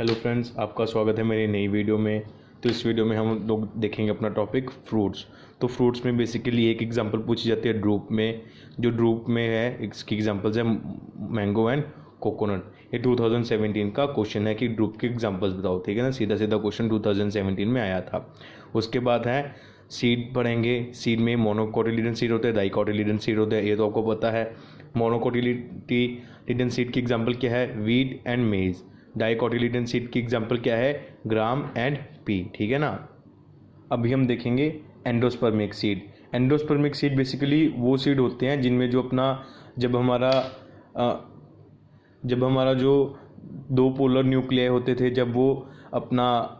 Hello friends, आपका स्वागत है मेरी नई वीडियो में। तो इस वीडियो में हम लोग देखेंगे अपना टॉपिक फ्रूट्स। तो फ्रूट्स में बेसिकली एक एग्जांपल पूछी जाती है ड्रूप में। जो ड्रूप में है इसकी एग्जांपल्स है मैंगो एंड कोकोनट। ये 2017 का क्वेश्चन है कि ड्रूप के एग्जांपल्स बताओ। ठीक है ना, सीधा सीधा क्वेश्चन 2017 में आया था। उसके बाद है सीड पढ़ेंगे। सीड में मोनोकोटिलिडन सीड होते हैं, डाइकोटिलिडन सीड होते हैं, ये तो आपको पता है। मोनोकोटिलिडन सीड की एग्जांपल क्या है? वीट एंड मेज। डाइकोटिलिडन सीड की एग्जांपल क्या है? Gram and P. ठीक है ना। अभी हम देखेंगे endospermic seed. Endospermic seed basically वो सीड होते हैं जिनमें जो अपना जब हमारा जो दो पोलर न्यूक्लियाई होते थे, जब वो अपना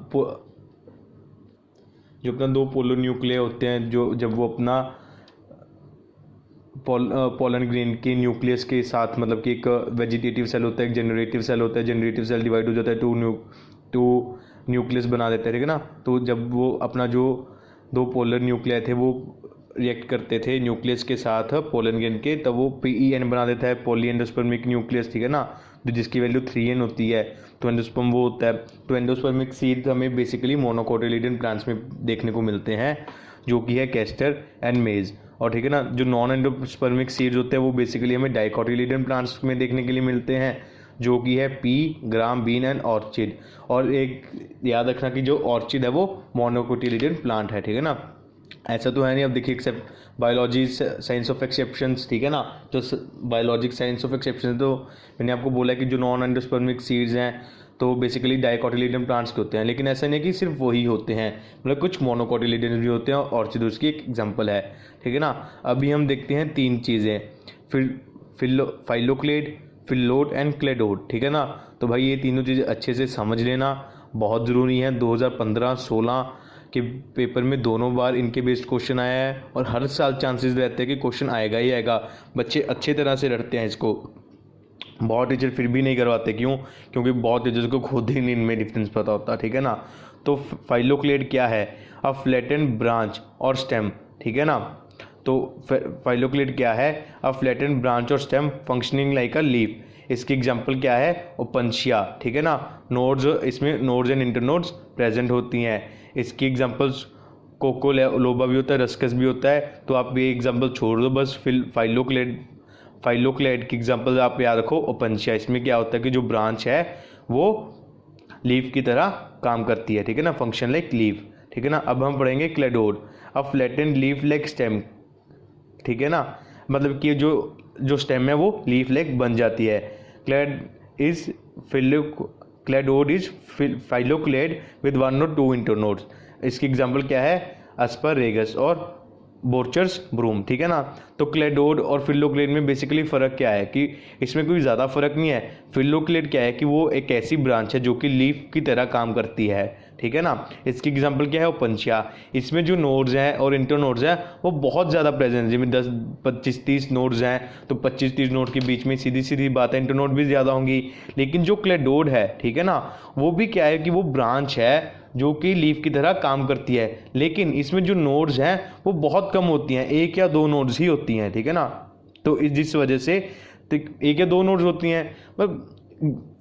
दो पोलर न्यूक्लियाई होते हैं, जब वो अपना पोलन ग्रेन के न्यूक्लियस के साथ, मतलब कि एक वेजिटेटिव सेल होता है, एक जनरेटिव सेल होता है। जनरेटिव सेल डिवाइड हो जाता है, टू न्यूक्लियस बना देता है। ठीक है ना। तो जब वो अपना जो दो पोलर न्यूक्लियाई थे वो रिएक्ट करते थे न्यूक्लियस के साथ पोलन ग्रेन के, तब वो PEN बना देता है, पॉली एंडोस्पर्मिक न्यूक्लियस। ठीक है ना, जो जिसकी वैल्यू 3N होती है। तो एंडोस्पर्म वो होता है। तो एंडोस्पर्मिक सीड हमें बेसिकली मोनोकोटिलिडन प्लांट्स में देखने को मिलते हैं, जो कि है कैस्टर एंड मेज। और ठीक है ना, जो नॉन एंडोस्पर्मिक सीड्स होते हैं वो बेसिकली हमें डाइकोटिलिडन प्लांट्स में देखने के लिए मिलते हैं, जो कि है pea, gram, bean and orchid. और एक याद रखना कि जो ऑर्चिड है वो मोनोकोटिलिडन प्लांट है। ठीक है ना। ऐसा तो है नहीं। अब देखिए except biology science of exceptions. ठीक है ना, जो बायोलॉजिक साइंस ऑफ एक्सेप्शन, तो मैंने आपको बोला कि जो नॉन एंडोस्पर्मिक सीड्स हैं तो बेसिकली डाइकोटिलिडन प्लांट्स के होते हैं। लेकिन ऐसा नहीं है कि सिर्फ वही होते हैं, मतलब कुछ मोनोकोटिलिडन भी होते हैं, और ऑर्चिड उसकी एक एग्जांपल है। ठीक है ना। अभी हम देखते हैं तीन चीज़ें, फिर फाइलोक्लेड, फिलोट एंड क्लेडोड। ठीक है ना। तो भाई ये तीनों चीज़ें अच्छे से समझ लेना, बहुत ज़रूरी है। 2015-16 के पेपर में दोनों बार इनके बेस्ड क्वेश्चन आया है, और हर साल चांसेस रहते हैं कि क्वेश्चन आएगा ही आएगा। बच्चे अच्छे तरह से रटते हैं इसको, बहुत टीचर फिर भी नहीं करवाते। क्यों? क्योंकि बहुत टीचर्स को खुद ही इनमें डिफरेंस पता होता है। ठीक है ना। तो फाइलोक्लेड क्या है? अ फ्लैटेंड ब्रांच और स्टेम। ठीक है ना। तो फाइलोक्लेड क्या है? अ फ्लैटेंड ब्रांच और stem functioning like a leaf. इसकी एग्जांपल क्या है? ओपनशिया। ठीक है ना। नोड्स, इसमें नोड्स एंड इंटरनोड्स प्रेजेंट होती हैं। इसकी एग्जांपल्स कोको लोबा भी होता है, रस्कस भी होता है। तो आप ये एग्जांपल छोड़ दो बस। फाइलोक्लेड की एग्जांपल आप याद रखो, ओपनशिया। इसमें क्या होता है कि जो ब्रांच है वो लीफ की तरह काम करती है। ठीक है ना, फंक्शन लाइक लीफ। ठीक है ना। अब हम पढ़ेंगे क्लेडोड, अ फ्लैटेंड लीफ लाइक स्टेम। ठीक है ना, मतलब कि जो स्टेम है वो लीफ लाइक बन जाती है। क्लेडोड इज फाइलोक्लेड विद 1 और 2 इंटरनोड्स। इसकी एग्जांपल क्या है? एस्परगस और बोर्चर्स ब्रूम। ठीक है ना। तो क्लेडोड और फिलोक्लेड में बेसिकली फ़र्क क्या है कि इसमें कोई ज़्यादा फर्क नहीं है। फिलोक्लेड क्या है कि वो एक ऐसी ब्रांच है जो कि लीफ की तरह काम करती है। ठीक है ना। इसकी एग्जांपल क्या है? ओपनशिया। इसमें जो नोड्स हैं और इंटरनोड्स हैं वो बहुत ज़्यादा प्रेजेंट है। जिसमें 10, 25, 30 नोड्स हैं, तो 25-30 नोड के बीच में सीधी सीधी बात है, इंटरनोड भी ज़्यादा होंगी। लेकिन जो क्लेडोड है, ठीक है ना, वो भी क्या है कि वो ब्रांच है जो कि लीफ की तरह काम करती है। लेकिन इसमें जो नोड्स हैं वो बहुत कम होती हैं, 1 या 2 नोड्स ही होती हैं। ठीक है ना। तो जिस वजह से 1 या 2 नोड्स होती हैं, मतलब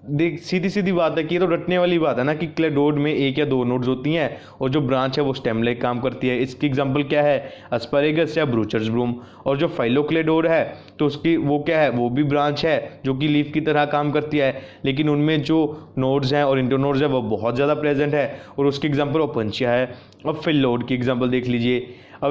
देख सीधी सीधी बात है कि ये तो रटने वाली बात है ना कि क्लेडोड में 1 या 2 नोड्स होती हैं, और जो ब्रांच है वो स्टेम लाइक काम करती है। इसकी एग्जांपल क्या है? एस्परगस या ब्रूचर्स ब्रूम। और जो फाइलोक्लेडोड है तो उसकी वो क्या है? वो भी ब्रांच है जो कि लीफ की तरह काम करती है, लेकिन उनमें जो नोड्स हैं और इंटरनोड्स है वो बहुत ज़्यादा प्रेजेंट है, और उसकी एग्जांपल ओपनशिया है। अब फिलोड की एग्जांपल देख लीजिए, a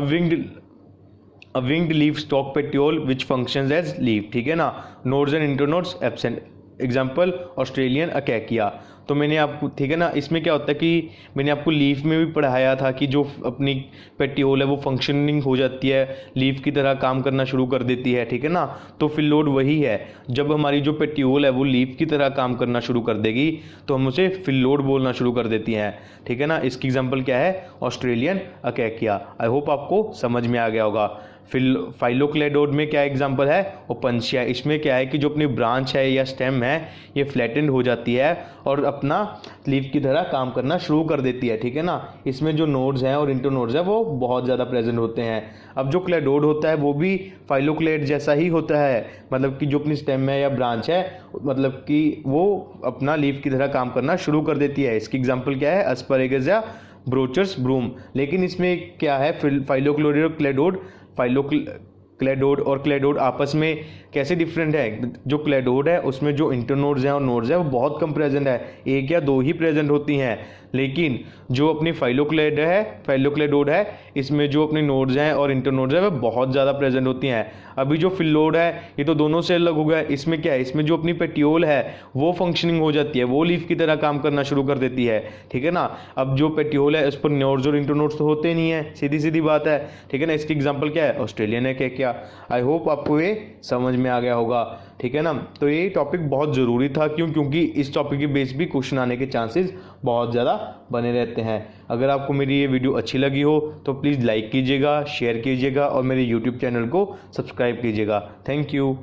winged leaf stalk petiole which functions as leaf. ठीक है ना। Nodes and internodes absent. Example Australian acacia. तो मैंने आपको, ठीक है ना, इसमें क्या होता है कि मैंने आपको लीफ में भी पढ़ाया था कि जो अपनी पेटियोल है वो फंक्शनिंग हो जाती है, लीफ की तरह काम करना शुरू कर देती है। ठीक है ना। तो फिलोड वही है, जब हमारी जो पेटियोल है वो लीफ की तरह काम करना शुरू कर देगी तो हम उसे फिलोड बोलना शुरू कर देती हैं। ठीक है ना। इसकी एग्जाम्पल क्या है? ऑस्ट्रेलियन अकैकिया। आई होप आपको समझ में आ गया होगा। फाइलोक्लेडोड में क्या एग्जांपल है, ओपनशिया। इसमें क्या है कि जो अपनी ब्रांच है या स्टेम है ये फ्लैटेंड हो जाती है और अपना लीफ की तरह काम करना शुरू कर देती है, ठीक है ना। इसमें जो नोड्स हैं और इंटरनोड्स हैं वो बहुत ज़्यादा प्रेजेंट होते हैं। अब जो क्लेडोड होता है वो भी फाइलोक्लेड जैसा ही होता है, मतलब कि जो अपनी स्टेम है या ब्रांच है मतलब कि वो अपना लीफ की तरह काम करना शुरू कर देती है। इसकी एग्जांपल क्या है, एस्परेगस या ब्रोचर्स ब्रूम। लेकिन इसमें क्या है, फाइलोक्लोरिड और क्लेडोड और क्लेडोड आपस में कैसे डिफरेंट है। जो क्लेडोड है उसमें जो इंटरनोड्स हैं और नोड्स हैं वो बहुत कम प्रेजेंट है, एक या दो ही प्रेजेंट होती हैं। लेकिन जो अपनी फाइलोक्लेडोड है इसमें जो अपनी नोड्स हैं और इंटरनोड्स हैं वो बहुत ज़्यादा प्रेजेंट होती हैं। अभी जो फिलोड है ये तो दोनों से अलग हो गया। इसमें क्या है, इसमें जो अपनी पेटियोल है वो फंक्शनिंग हो जाती है, वो लीफ की तरह काम करना शुरू कर देती है, ठीक है ना। अब जो पेटियोल है उस पर नोड्स और इंटरनोड्स तो होते नहीं है, सीधी सीधी बात है, ठीक है ना। इसकी एग्जांपल क्या है, ऑस्ट्रेलियन है क्या। आई होप आपको ये समझ में आ गया होगा, ठीक है ना। तो ये टॉपिक बहुत ज़रूरी था, क्योंकि इस टॉपिक के बेस भी क्वेश्चन आने के चांसेस बहुत ज़्यादा बने रहते हैं। अगर आपको मेरी ये वीडियो अच्छी लगी हो तो प्लीज़ लाइक कीजिएगा, शेयर कीजिएगा और मेरे यूट्यूब चैनल को सब्सक्राइब कीजिएगा। Thank you.